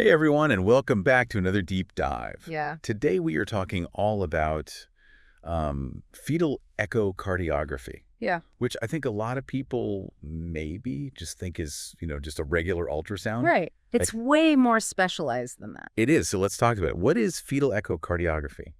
Hey everyone, and welcome back to another deep dive. Yeah. Today we are talking all about fetal echocardiography, Yeah. which I think a lot of people maybe just think is, just a regular ultrasound. Right. Like, It's way more specialized than that. it is. So let's talk about it. What is fetal echocardiography?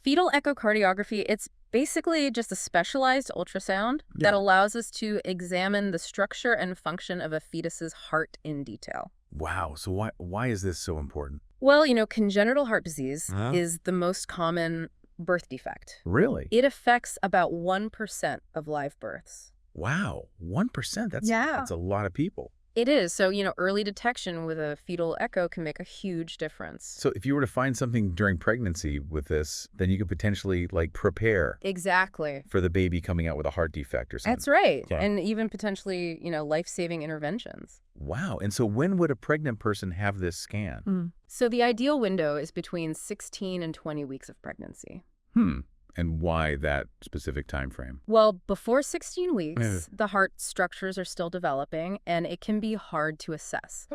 Fetal echocardiography, it's basically just a specialized ultrasound that Yeah. allows us to examine the structure and function of a fetus's heart in detail. Wow. So why is this so important? Well, congenital heart disease Huh? is the most common birth defect. Really? It affects about 1% of live births. Wow. 1%. Yeah. That's a lot of people. It is. So, early detection with a fetal echo can make a huge difference. So if you were to find something during pregnancy with this, then you could potentially prepare Exactly. for the baby coming out with a heart defect or something. That's right. Okay. And even potentially, life-saving interventions. Wow. And so when would a pregnant person have this scan? So the ideal window is between 16 and 20 weeks of pregnancy. And why that specific time frame? Well, before 16 Yeah. weeks, the heart structures are still developing, and it can be hard to assess.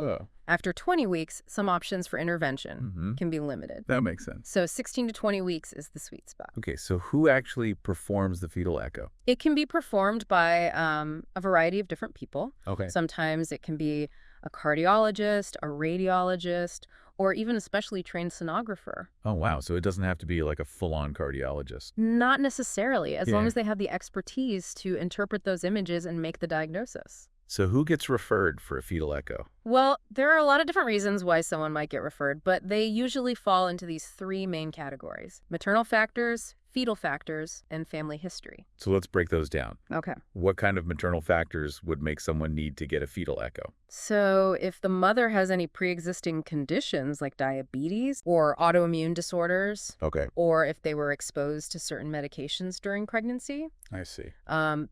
After 20 weeks, some options for intervention can be limited. That makes sense. So 16 to 20 weeks is the sweet spot. Okay, so who actually performs the fetal echo? It can be performed by a variety of different people. Okay. Sometimes it can be a cardiologist, a radiologist, or even a specially trained sonographer. Oh, wow. So it doesn't have to be like a full-on cardiologist. Not necessarily, as long Yeah. as they have the expertise to interpret those images and make the diagnosis. So who gets referred for a fetal echo? Well, there are a lot of different reasons why someone might get referred, but they usually fall into these three main categories: maternal factors, fetal factors, and family history. So let's break those down. Okay. What kind of maternal factors would make someone need to get a fetal echo? So if the mother has any pre-existing conditions like diabetes or autoimmune disorders, Okay, or if they were exposed to certain medications during pregnancy, I see.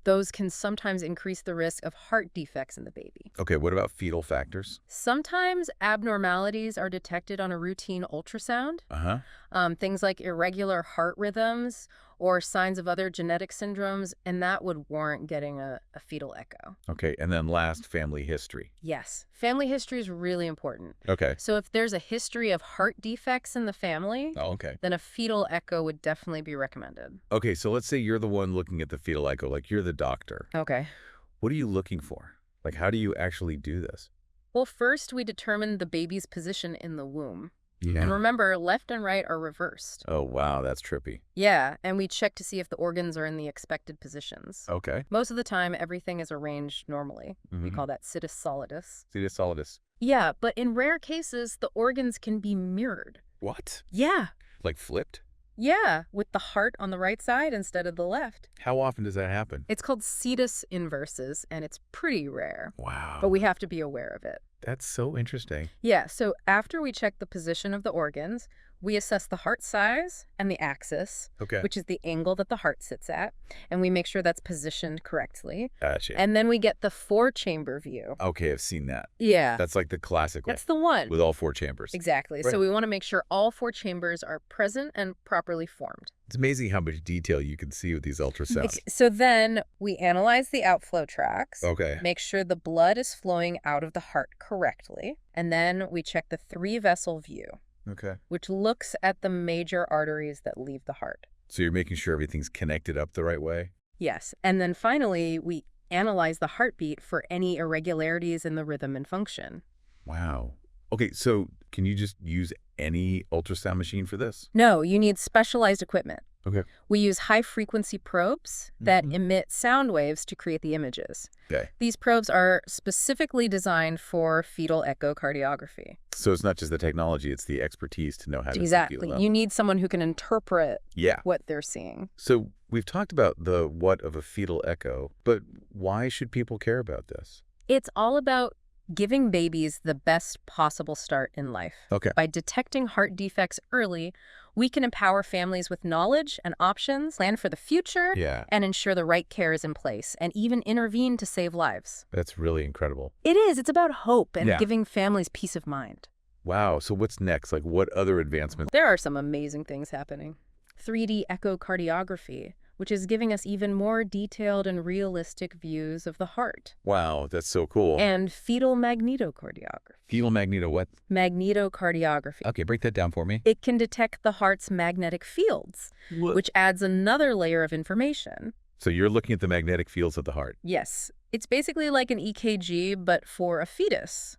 those can sometimes increase the risk of heart defects in the baby. Okay, what about fetal factors? Sometimes abnormalities are detected on a routine ultrasound. Uh-huh. Things like irregular heart rhythms or signs of other genetic syndromes, and that would warrant getting a fetal echo. Okay, and then last, family history. Yes, family history is really important. Okay. So if there's a history of heart defects in the family, Oh, okay. then a fetal echo would definitely be recommended. Okay, so let's say you're the one looking at the fetal echo, like you're the doctor. Okay. What are you looking for? Like, how do you actually do this? Well, first we determine the baby's position in the womb. And Yeah. remember, left and right are reversed. Oh, wow, that's trippy. Yeah, and we check to see if the organs are in the expected positions. Okay. Most of the time, everything is arranged normally. We Mhm. call that situs solidus. Cetus solidus. Yeah, but in rare cases, the organs can be mirrored. What? Yeah. Like flipped? Yeah, with the heart on the right side instead of the left. How often does that happen? It's called situs inversus, and it's pretty rare. Wow. But we have to be aware of it. That's so interesting. Yeah, so after we check the position of the organs, we assess the heart size and the axis, Okay. which is the angle that the heart sits at, and we make sure that's positioned correctly. Gotcha. And then we get the four-chamber view. Okay, I've seen that. Yeah, That's like the classic one that's the one. with all four chambers. Exactly. Right. So we want to make sure all four chambers are present and properly formed. It's amazing how much detail you can see with these ultrasounds. So then we analyze the outflow tracks, Okay. make sure the blood is flowing out of the heart correctly, and then we check the three-vessel view, Okay. which looks at the major arteries that leave the heart. So you're making sure everything's connected up the right way? Yes. And then finally, we analyze the heartbeat for any irregularities in the rhythm and function. Wow. Okay, so can you just use any ultrasound machine for this? No, you need specialized equipment. Okay. We use high-frequency probes that Mhm. emit sound waves to create the images. Okay. These probes are specifically designed for fetal echocardiography. So it's not just the technology, it's the expertise to know how to Exactly. feel them. You need someone who can interpret Yeah. what they're seeing. So we've talked about the what of a fetal echo, but why should people care about this? It's all about giving babies the best possible start in life. Okay. By detecting heart defects early, we can empower families with knowledge and options, plan for the future, Yeah. and ensure the right care is in place, and even intervene to save lives. That's really incredible. It is. It's about hope and Yeah. giving families peace of mind. Wow. So what's next? Like what other advancements? There are some amazing things happening. 3D echocardiography, which is giving us even more detailed and realistic views of the heart. Wow, that's so cool. And fetal magnetocardiography. Fetal magneto what? Magnetocardiography. Okay, break that down for me. It can detect the heart's magnetic fields, which adds another layer of information. So you're looking at the magnetic fields of the heart. Yes, it's basically like an EKG, but for a fetus.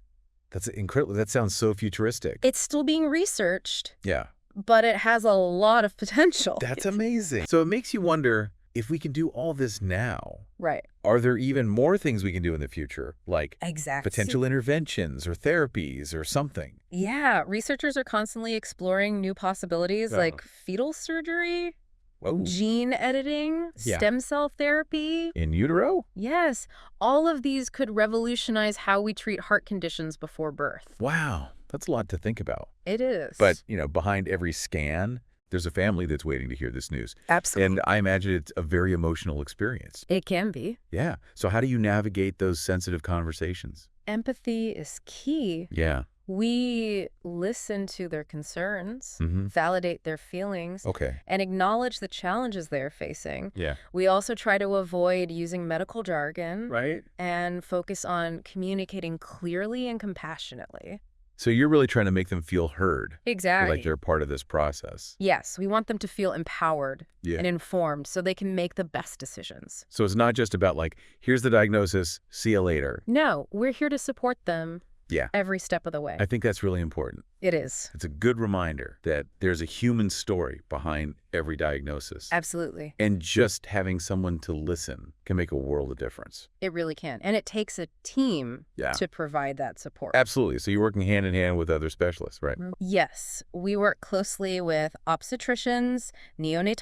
That's incredible. That sounds so futuristic. It's still being researched, Yeah. but it has a lot of potential. That's amazing. So it makes you wonder, if we can do all this now, Right. are there even more things we can do in the future, like Exactly. potential interventions or therapies or something? Yeah, researchers are constantly exploring new possibilities Oh. like fetal surgery, Whoa. gene editing, Yeah. stem cell therapy. In utero? Yes, all of these could revolutionize how we treat heart conditions before birth. Wow. That's a lot to think about. It is. But, behind every scan, there's a family that's waiting to hear this news. Absolutely. And I imagine it's a very emotional experience. It can be. Yeah. So how do you navigate those sensitive conversations? Empathy is key. Yeah. We listen to their concerns, Mm-hmm. validate their feelings, Okay. and acknowledge the challenges they're facing. Yeah. We also try to avoid using medical jargon Right. and focus on communicating clearly and compassionately. So you're really trying to make them feel heard, Exactly. like they're part of this process. Yes, we want them to feel empowered Yeah. and informed so they can make the best decisions. So it's not just about like, here's the diagnosis, see you later. No, we're here to support them Yeah. every step of the way. I think that's really important. It is. It's a good reminder that there's a human story behind every diagnosis. Absolutely. And just having someone to listen can make a world of difference. It really can. And it takes a team Yeah. to provide that support. Absolutely. So you're working hand in hand with other specialists, right? Yes, we work closely with obstetricians,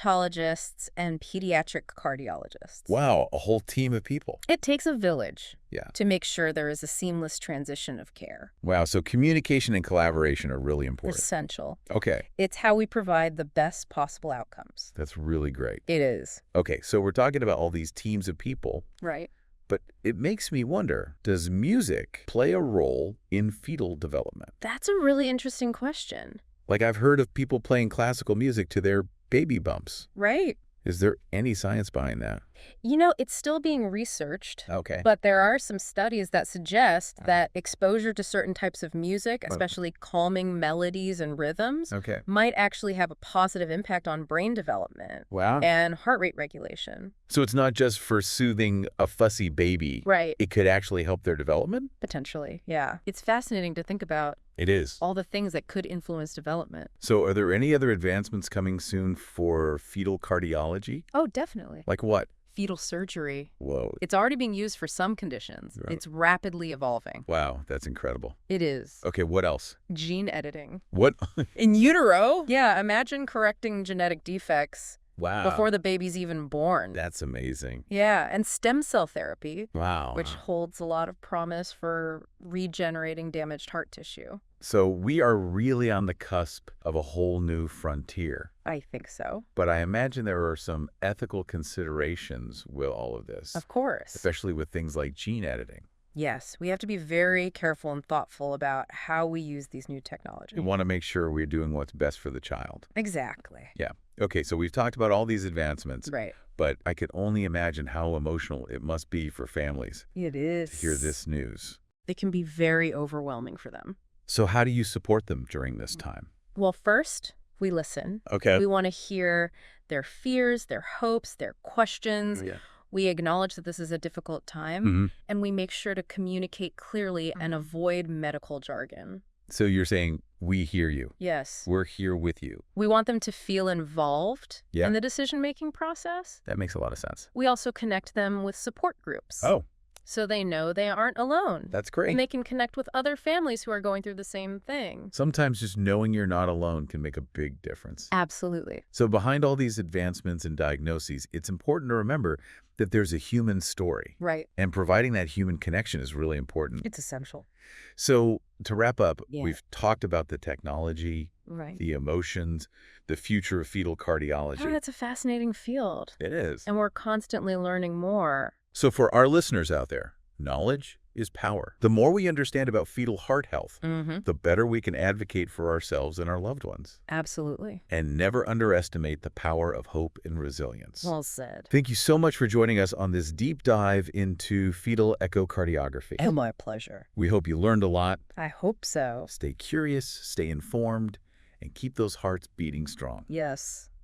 neonatologists, and pediatric cardiologists. Wow, a whole team of people. It takes a village Yeah. to make sure there is a seamless transition of care. Wow, so communication and collaboration are really important. Essential. Okay, It's how we provide the best possible outcomes. that's really great. It is. Okay, so we're talking about all these teams of people, Right. but it makes me wonder, does music play a role in fetal development? That's a really interesting question. Like I've heard of people playing classical music to their baby bumps. Right. Is there any science behind that? It's still being researched. Okay. But there are some studies that suggest that exposure to certain types of music, especially calming melodies and rhythms, Okay. might actually have a positive impact on brain development Wow. and heart rate regulation. So it's not just for soothing a fussy baby. Right. It could actually help their development? Potentially, yeah. It's fascinating to think about It is. all the things that could influence development. So are there any other advancements coming soon for fetal cardiology? Oh, definitely. Like what? Fetal surgery. Whoa. It's already being used for some conditions. Right. It's rapidly evolving. Wow, that's incredible. It is. Okay, what else? Gene editing. What? In utero? Yeah, imagine correcting genetic defects Wow. before the baby's even born. That's amazing. Yeah, and stem cell therapy, Wow. which holds a lot of promise for regenerating damaged heart tissue. So we are really on the cusp of a whole new frontier. I think so. But I imagine there are some ethical considerations with all of this, Of course. especially with things like gene editing. Yes, we have to be very careful and thoughtful about how we use these new We technologies. want to make sure we're doing what's best for the child. Exactly. Yeah. Okay, so we've talked about all these advancements, Right. but I could only imagine how emotional it must be for families It is. to hear this news. It can be very overwhelming for them. So how do you support them during this time? Well, first, we listen. Okay. We want to hear their fears, their hopes, their questions. Yeah. We acknowledge that this is a difficult time, Hmm. and we make sure to communicate clearly and avoid medical jargon. So you're saying, we hear you. Yes. We're here with you. We want them to feel involved Yeah. in the decision-making process. That makes a lot of sense. We also connect them with support groups. Oh, So they know they aren't alone. that's great. And they can connect with other families who are going through the same thing. Sometimes just knowing you're not alone can make a big difference. Absolutely. So behind all these advancements and diagnoses, it's important to remember that there's a human story. Right. And providing that human connection is really important. It's essential. So to wrap up, Yeah. we've talked about the technology, Right. the emotions, the future of fetal cardiology. Oh, that's a fascinating field. It is. And we're constantly learning more. So for our listeners out there, knowledge is power. The more we understand about fetal heart health, Mm-hmm. the better we can advocate for ourselves and our loved ones. Absolutely. And never underestimate the power of hope and resilience. Well said. Thank you so much for joining us on this deep dive into fetal echocardiography. Oh, my pleasure. We hope you learned a lot. I hope so. Stay curious, stay informed, and keep those hearts beating strong. Yes.